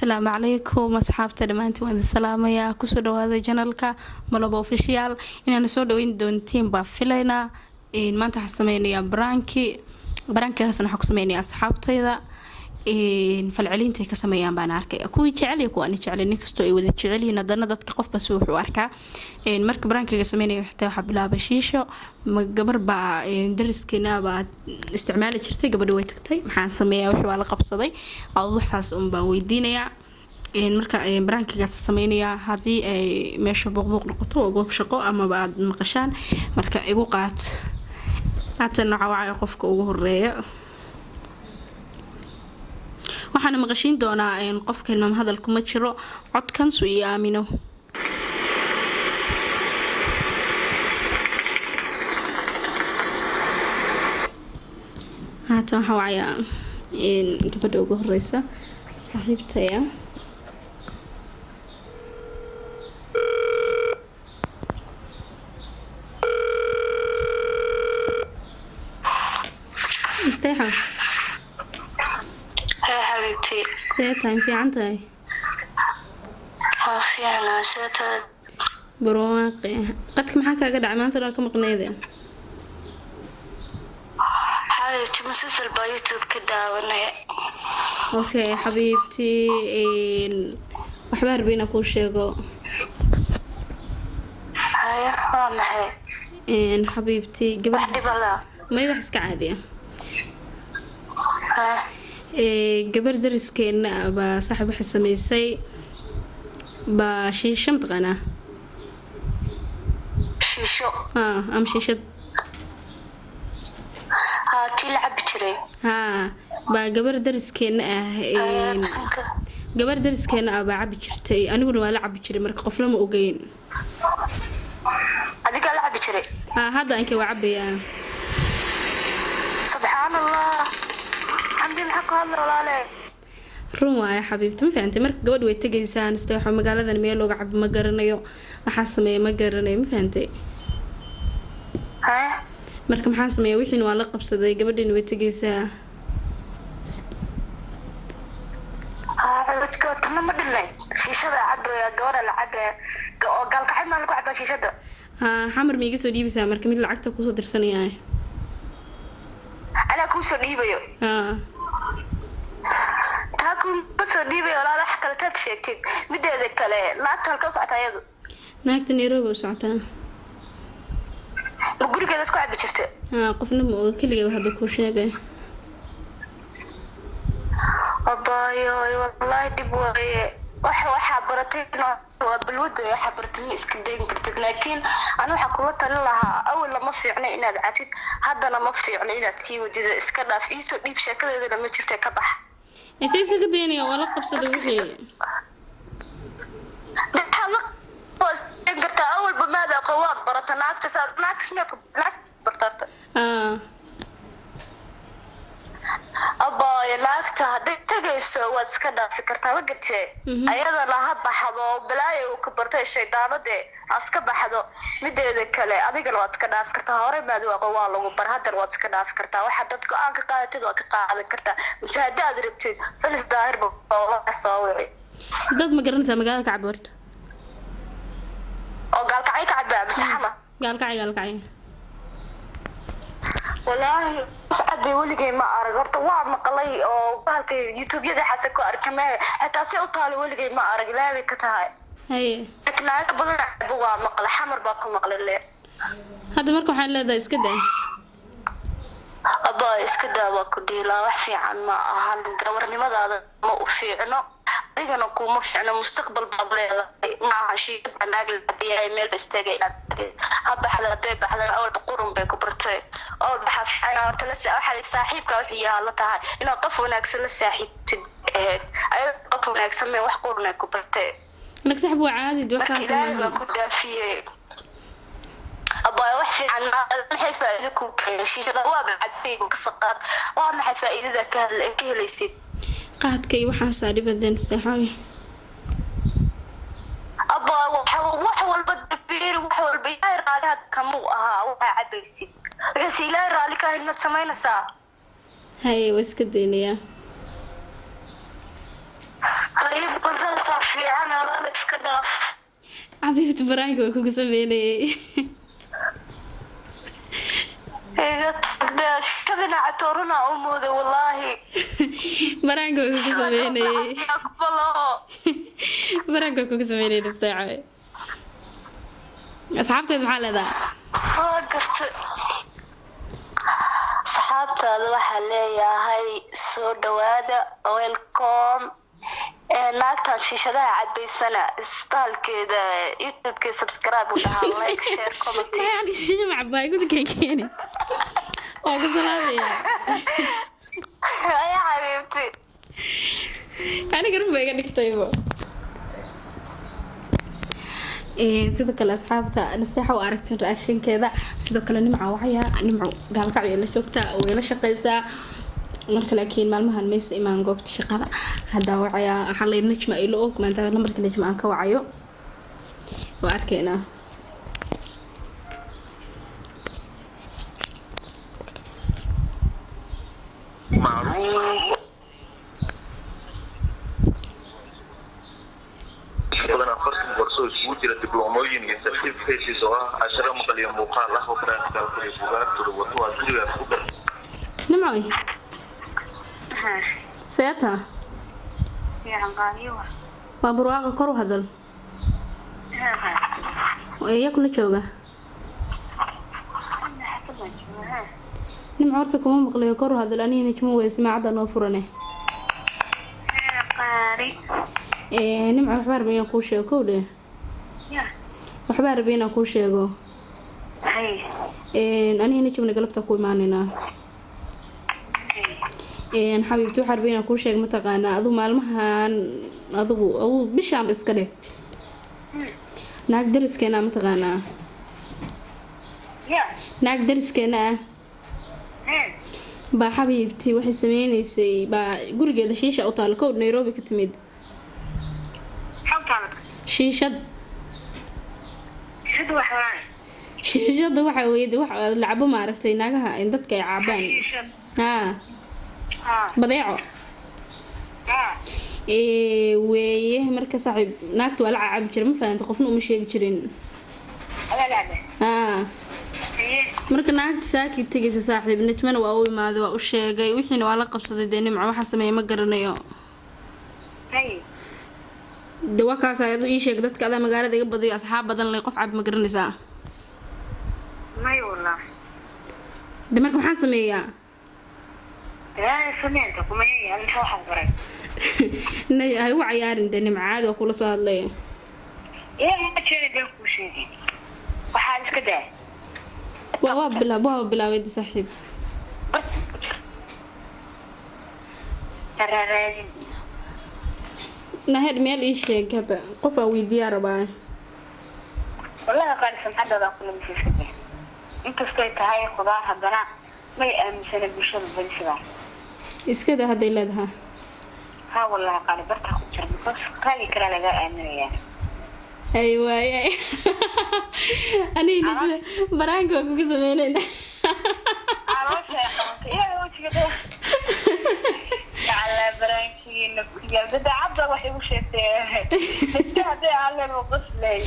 السلام عليكم أصحابتي دمانتي وأنا السلام يا كسر هذا جنالك ملابو أوفيشيال إن أنا سود وين دونتين بافيلينا إن ما أنت حسميني يا برانكي هسنا حكسميني أصحابتي ذا إن فالعلين تيك سميان باناركي أكوي جعلي كواني جعلي نكستو إيوه جعلي ندنا دتك قف بسوح واركا إن مرك برانكي سميني حتى حبلا بشيشة قبل با درس كنا با استعمال جرتي قبل ويتكتي محان سميها وحوالي قبصدي أو حساس ويدينيا إن مركا برانكي سمينيا هذه ماشي بوق نقطة وقوب شقو أما بعد نقشان مركا إيقوقات حتى نوع قفك وهرية waxaan maqashin doonaa in qofka ilmaam hadalku ma jiro codkan soo yaamino hata hawaya in gabadha ugu horeysa saaxiibtaya isteexa سيتاين في عنتاي في أنا سيتاين برواقي قدك محاكا قد عمان ترى كم قنيدة حبيبتي مسلسل بايوتيوب كده وانا اوكي حبيبتي وحبار بينا كل شيء هيا ما هي ان حبيبتي قبل وحدي بلا ما يبحث كعادية gabar dariskeena baa saaxiib waxa sameysay baa shiisho maqana shiisho am shiisho tilcab jiray baa gabar dariskeena gabar dariskeena baa cabi jirtay aniguna waa la cabi jiray marka qof lama ogeyn adiga la cabi jiray hadda anka waa cabayaa subhanallah عندي الحق هذا ولا لا روما يا حبيبتي ما فهمتي marka gabadh way tagaysaan istaxo magaaladan meel looga cab ma garanayo waxa sameeyay ma garanayo ma fahantay marka maxaa sameeyay wixii waa la qabsaday gabadhina way tagaysaa dadka tana ma dhilay shiishada cabaya gabadha la cabaya oo galka xidna lagu cabaa shiishada xamar miiga soo dhiibisa marka mid lacagta ku soo dirsanayay أنا كوسو ديبيو تاكل بس ديبيو لا حكى تاتشيكتين بدي ذيك لا تلقى صعتها يدو ناكت نيروبي صعتها بقولي كذا تقعد بشرتي قفنا كل جوا هذا كل شيء أبايو والله ديبوي waxa baratay oo balwada waxa baratay iska deyn kartid laakiin anu waxa ku talin lahaa awal lama fiicna inaad aatid haddana ma fiicna inaad sii wadida iska dhaaf iiso dhiib sheekadeeda ma jirtay ka bax isaysa ka deynaya wala qabsada wixii dadka awal bamaada qawaad barata naagta bartarta أبا يلاقت هذا تجلس واسكت فكرتها وقتي أيضا لها بحضو بلاي وكبرت الشيطان ده أسكت بحضو مدة ذكلا أذيك الواسكت فكرتها هوري ما دوا قوالو وبرهاد الواسكت فكرتها وحدتك أنك قاعدة وكقاعدة كرتها مشاهدة أدربتي فلس ظاهر بقول الصوري ضد مقرن زي مقالك عبرت أو قالك عيك عبا بس حما قالك عي والله أبي ولقي ما أرجعت واعد مقلي أو بالك يوتيوب يدي حسك أركمه حتى سأطالع ولقي ما أرجع لا بكتاي هي لكن أنا بدنا بوا مقل حمر باكل مقل اللي هذا مركو حال هذا إسكده أبا إسكده وكدي لا وحفي عن ما هالجورني ماذا هذا ما أفيعنه أنا كوم فعنا مستقبل بابلي مع شيء أنا أقول بيها إيميل بستجي هبا حدا طيب حدا أول بقرن بكبرتي أول بحث أنا تلسى أحد صاحب كوفيها الله تعالى إن قفوا ناكسل الصاحب تد أي قفوا ناكسل ما وحقورنا كبرتي لك صاحب عادي دوخة لا كده فيه أبا وحفي عن ما حي فائدكم كشيء ضواب عدي وكسقات وما حي فائدة كهليسيد qaadkay waxa saari badan istaxay aba waxa walba dabir waxa walba ay raalaad kamu aha waxa cabaysid wixii ilaa raali ka inad sameynaysa hay iska deynaya hayb fiican ala iska dhaaf xabiibti baraanka way kugu sameynayay shadina catoruna u mooday wallaahi baraanka way kugu sameynayay baraanka way kugu sameynayay dhistaaca asxaabteed maxaa leedahay waa garta asxaabtaada waxaa leeyahay soo dhawaada welcome naagtan shiishadaha cabaysana isbaalkeeda youtube-ka subscribe u dhahaa like share comment macbaa igu keeni waa ku salaamaya ay xabiibti aniga runba iga dhigtaybo sidoo kale asxaabta naseexa u aragtin reactionkeeda sidoo kale nimca waxaya nimco gaalkacyo la joogta way la shaqeysaa marka laakiin maalmahan maysa imaan goobta shaqada hadda waxaya xalay najma ilo og maanta lambarka najma aan ka wacayo waa arkeena بدنا فرص برسول سوتي للدبلوميين يستفيد في شيء سواء 10 مقالية مقال له وبرنامج كالكولي بوغار تروتوا كلها فوق نمعي سياتها يا عنقانيوه وابرواقه كرو هذل وياكل جوجا نمع horta kuma maqlayo kor hadal aniga najmo way smaacada noo furane qaari nimca waxba rabeen ku sheego de waxba rabeen ku sheego aniga najmo galabta ku imaanina xabiibti waxa rabeen ku sheeg ma taqaana adu maalmahan adigu bishaan iska dhig naag dariskeena ma taqaana naag dariskeena ba xabiibti waxay sameynaysay ba gurigeeda shiisha u taal kood Nairobi ka timid shiishad shiishada waxa weeydi wax lacabo ma aragtay naagaha in dadka ay caabaan badeeco weeye marka saaxiib naagtu waa la caab jiray ma fahanto qofna uma sheegi jirin marka naagta saaki tagaysa saaxiib najmana waa u imaaday waa u sheegay wixiina waa la qabsaday de nimco waxa sameeyay ma garanayo de waa kaas ayadu ii sheeg dadka ada magaalada iga badiyo asxaab badan leh qof cab ma garanaysaa may wallah de marka maxaan sameeyaa sameynta kuma yahay waxa baray nay ay u ciyaarin de nimcaad waa kula soo hadlay ma jeedo ku sheegay waxa iska daa waa bilaabay saaxiib taraaraadin nahed meel ii sheeg hada qof aa weydiiyaa rabaa wallahi qaalisan hadda kula misiiska inkastoo tahay khudaar haddana may aaminsana bulshada badisada iska daa hadday leedahay ها والله قال برتها كتير بس قالي كلا لقى أمريكا أيوة أنا نجم برانكو كوكو زمانين عروسة يا خمسة يا وش كده على برانكي نبكي بدأ عبد الله وشيته هذا على الوقت لي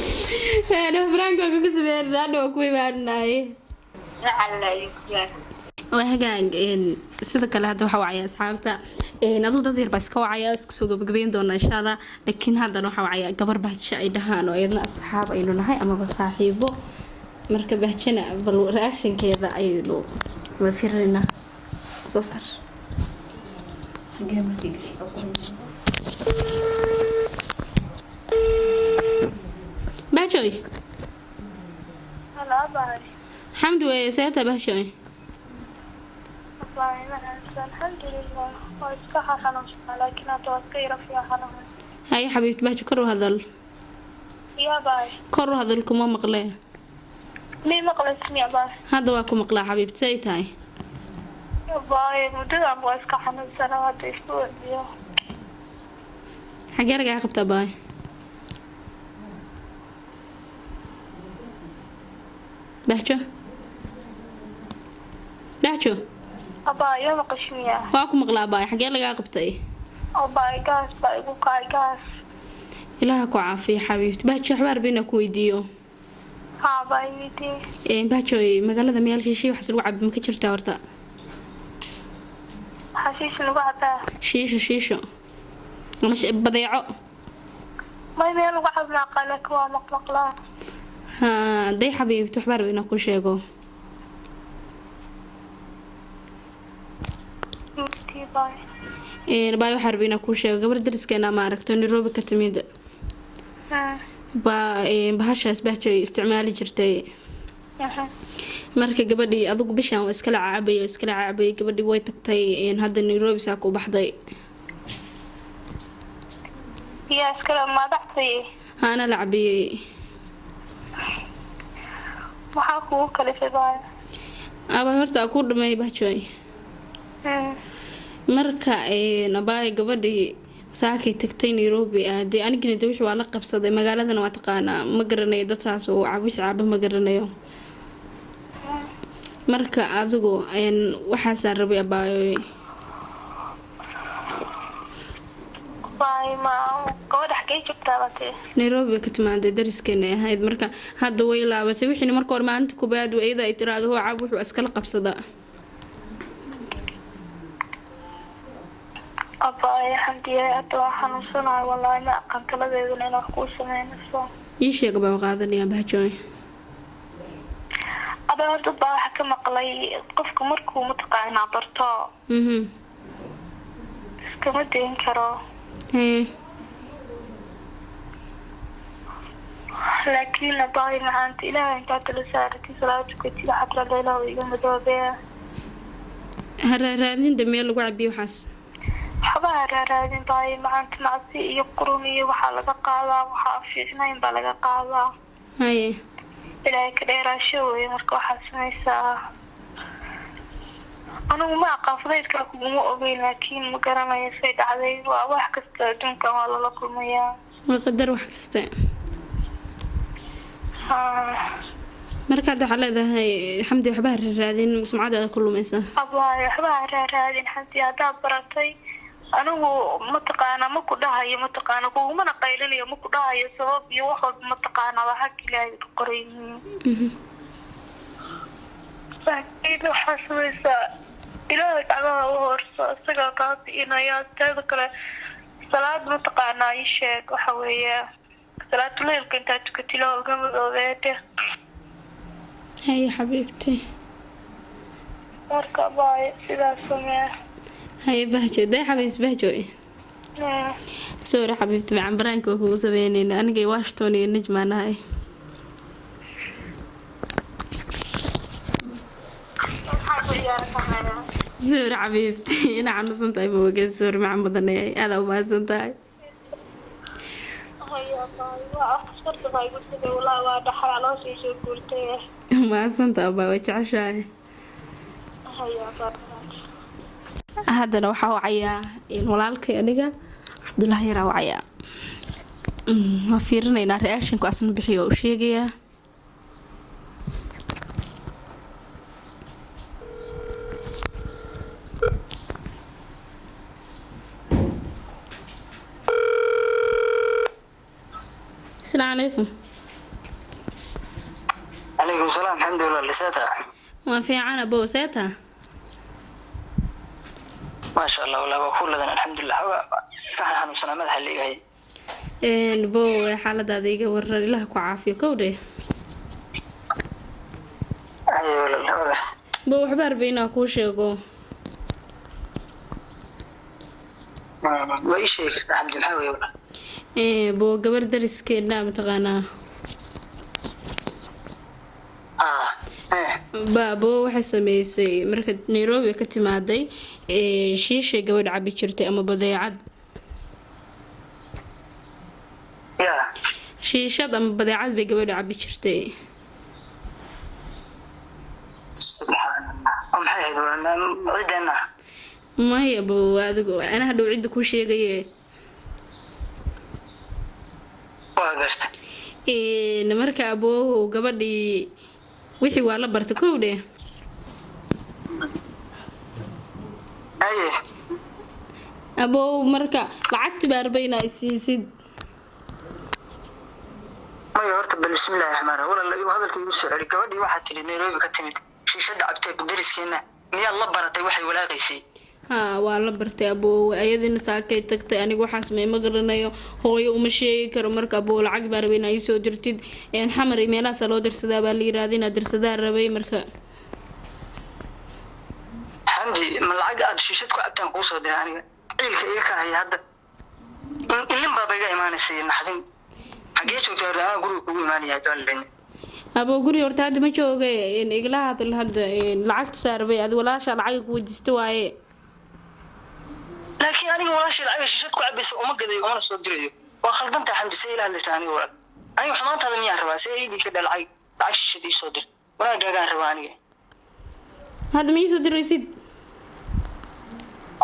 أنا برانكو كوكو زمانين أنا وكوي بعدناي على يكون وهجان sida kale hadda waxa wacay asxaabta adu dad yar bas ka wacay iska soo gabagabeyn doona insha Allah laakiin hadda waxa wacay gabar bahasha ay dhahaan oo iyadna asxaab aynu nahay ama saaxiibo marka bahjana bal reactionkeeda aynu wafirina soo sar bahjoy هلا باي الحمد لله سيادة bahjoy الحمد لله وإصبح خلاص لكن أتوقع فيها خلاص هاي حبيبتي بحكي كرو هذا يا باي كرو هذا لكم ما مقلاه مي مقلة اسمي يا باي هذا واكم مقلاه حبيبتي سيت هاي يا باي مدة عم وإصبح خلاص سنوات أسبوع يا حاجة رجع خبطة باي بحجو بحجو أباي ما قشمية واكم مقلاه باي حاجة رجع خبطة أباي قاس باي بوكاي قاس ilaaha ku caafiyo xabiibti baajo waxbaa rabay inaan ku weydiiyo haa baa iweydiiyey baajo magaalada meel shiishi waxaas lagu cabi ma ka jirtaa horta xashiish lagu cabaa shiisho ama badeeco may meel lagu cabnaa qalak waa maqmaqlaa day xabiibti waxbaa rabay inaan ku sheego baay waxaa rabay inaan kuu sheego gabar dariskeena ma aragto Nairobi ka timid bahashaas baajo ay isticmaali jirtay marka gabadhii adigu bishaan waa iskala caabay gabadhii way tagtay hadda Nairobi saa ku baxday yaa iskala madaxtay ana la cabiyay waxaa kugu kalifay baay aba horta ku dhamay baajo marka nabaay gabadhii saakay tagtay Nairobi aadey anigina wixii waa la qabsaday magaaladana waa taqaanaa ma garanayo dadkaas oo caabo ma garanayo marka adigu waxaasaan rabay abaayo ma gabadha xagee joogtaa batay Nairobi ka timaaday dariskeena ahayd marka hadda way laabatay wixii marka hore maalinta kubaad weeyda ay tiraado oo caabo wuxuu iskala qabsadaa أباي حمدي أتوحى نصنع والله ما أقنت لذي ذلنا أخوص من الصوم يشي قبل قادني يا بهجوي أبا ورد أبا حكم قلي قفك مركو متقاين عبرتا كما دين كرا لكن أباي معانت إله أنت تلسارتي صلاتك وتلا حتى ليلة ويقوم دوبيا هرارين دمير لقوا عبي وحاس waxbaa raaraadin baay maanta macsi iyo qurun iyo waxa laga qaadaa waxa fiicnayn baa laga qaadaa haye ilaahay ka dheeraasho weey marka waxa samaysaa anigu ma aqaafadaydka kuma ogeyn laakiin ma garanayo say dhacday waa wax kasta adduunka waa lala kulmayaa waa qadar wax kasta marka waxa leedahay xamdi waxbaa raaraadin sumcadaada ku lumaysa waxbaa raaraadin xamdi hadaa baratay anigu mataqaana ma ku dhahayo mataqaana kuuma qaylinayo ma ku dhahayo sabab iyo wax walba mataqaana waxa Ilaahay ku qorayeen laakiin waxa samaysaa Ilaahay tagaa horso isaga ka inaya taada kale salaad mataqaana ay sheeg waxa weeye salaatu leelka inta tukatilo gamadoodeete hay xabiibti marka baay sidaas samee هاي بهجة ده حبيبتي بهجة سوري حبيبتي مع برانك وكو سبينين أنا جاي واشتوني النجمة أنا هاي سوري حبيبتي أنا عم صنطاي بوجه سوري مع مدني هذا وما صنطاي ما صنطا بوجه عشاي هذا waxaa wacayaa walaalkay aniga Cabdullaahi yara wacayaa ma fiirinaynaa reaction-ku asna bixiyo oo sheegaya السلام عليكم عليكم السلام الحمد لله لساتها ما في عنا بوساتها ما شاء الله والله بقول لنا الحمد لله استحنا حنوصلنا مدح اللي جاي بو حالة هذيك ورر الله كعافية كوده أيوة والله بو حبار بينا كوشيغو وإيش هيك استحمد محاوي ولا بو قبر درس كنا متغانا baabo waxay sameysay marka Nairobi ka timaaday shiishay gabadh cabi jirtay ama badeecad shiishad ama badeecad bay gabadh cabi jirtay subhanallah am haydo cidana maya boo adigu ana hadhow cid ku sheegaye waa garta marka boo gabadhii wixii waa la bartay kowde aye abo marka lacagti baarbayna isiisid horta bal bismillahi rahmaani rahiim walaal hadalka igu soo celi gabadhii waxaa tiri Nairobi ka timid shiishada cabtay dariskeena miyaa la baratay waxay walaaqaysay waa la bartay aboo ayadina saakay tagtay aniga waxaas ma garanayo hooyo uma sheegi karo marka aboo lacag baa rabay inay soo dirtid xamar meelahaas loo dirsadaa baa la yiraahdaa inaad dirsadaa rabay marka xamdi ma lacag aad shiishad ku cabtaan kuu soo diray aniga ciilka iga ka haya hadda in baa iga imaanaysay naxdin xagee joogtaa raa guriga kugu imaanaya daalin aboo guri horta hadda ma jooga igla hadal hadda lacagta saarbay ad walaasha lacag ku wajista waaye laakiin aniga walaasha lacag shiishad ku cabaysa uma gaday uma soo dirayo waa khaldanta xamdi say ilaahay lisaaniga walaal aniga xumaantaada miyaa rabaa say idin ka dhalacay lacag shiishad ii soo dir wanaagaan rabaa aniga hadda ma ii soo diraysid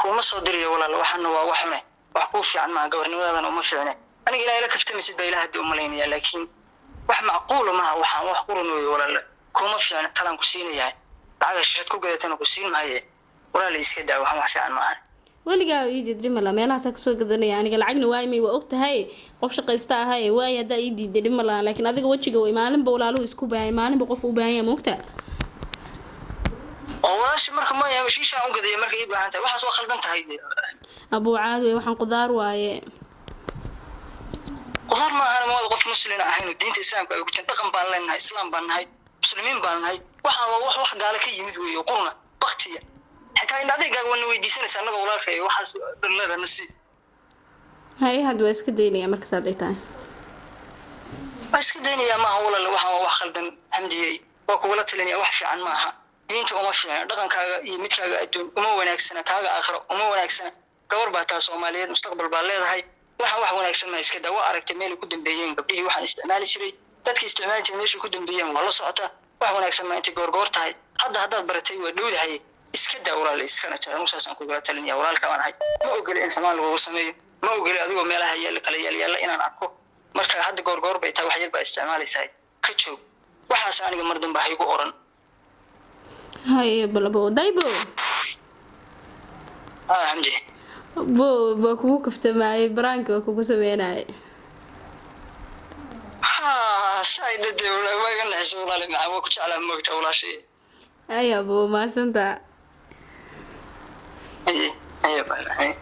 kuma soo dirayo walaal waxana waa waxme wax ku fiican ma gabarnimadana uma fiicna aniga ilaahay la kaftamisid baa ilaahay u maleynaya laakiin wax macquul ma aha waxaan wax qurunoy walaal kuma fiicna talan ku siinayaa lacag shiishad ku gadatana ku siin maaye walaal iska daa wax fiican ma aha waligaa ii diiday mala meelahaas ka soo gadanaya aniga lacagna waayay waa ogtahay qof shaqaysta ahay waay hada ii diiday mala laakiin adiga wajiga way maalinba walaalu isku baayay maalinba qof u baahan yahay moogta oo walaasha marka ma yahay shiisha u gaday marka ii baahan tahay waxaas waa khaldan tahay abuu caadi waxaan qudaar waaye qudaar ma aha ma qof muslim ahayn diinta islaamka ay ku jirto dhaqan baan leenahay islaam baan nahay muslimiin baan nahay waxa wax gaala ka yimid weeyo qurna waqtiga حتى إن هذا قاعد ويديسنا سنة ولا شيء وحاس بالله نسي هاي هاد واسك ديني أمرك صادقتها واسك ديني يا ما هو ولا وحنا وخلدن حمدي وقولت لني وحش عن معها دينته ومشي دقن كا مثل الدون وما وناكسنا كاغا آخر وما وناكسنا كور باتا سومالية مستقبل بالله هاي waxa wanaagsan ma iska dawo aragtay meel ku dambeeyeen gabdhihii waxaan isticmaali jiray dadkii isticmaali jiray meesha ku dambeeyeen wala socota wax wanaagsan ma inta goor tahay hadda baratay waa dhowdahay iska dawraal iskana jara musaasan ku gala talin ya walaalka waan hay ma ogoli in xumaan lagu sameeyo ma ogoli adigoo meelaha yaala kala yaala inaan arko marka hadda goor bay tahay wax yar baa isticmaalaysaa ka joog waxaas aniga mar dambe haygu oran hay balabo daybo hamdi bo kugu kaftamay branki waa kugu sameynay sayda wala waga naxso wala ma ku jeclaa moogta walaashay ayabo ma santa ay baa